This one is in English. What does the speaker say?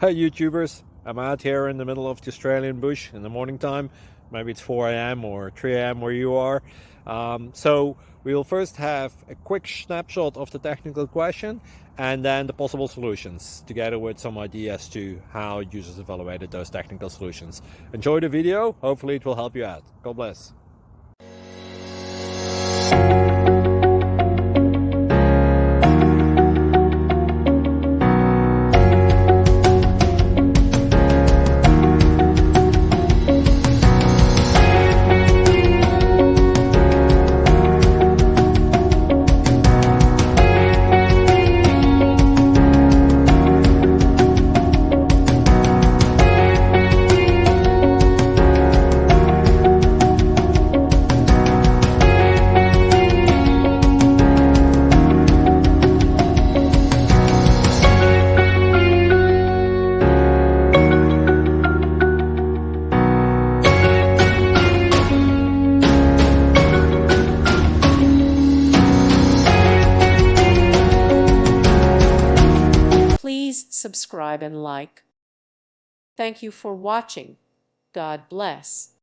Hey YouTubers, I'm out here in the middle of the Australian bush in the morning time. Maybe it's 4 a.m. or 3 a.m. where you are. So we'll first have a quick snapshot of the technical question and then the possible solutions, together with some ideas to how users evaluated those technical solutions. Enjoy the video, hopefully it will help you out. God bless. Please subscribe and like. Thank you for watching. God bless.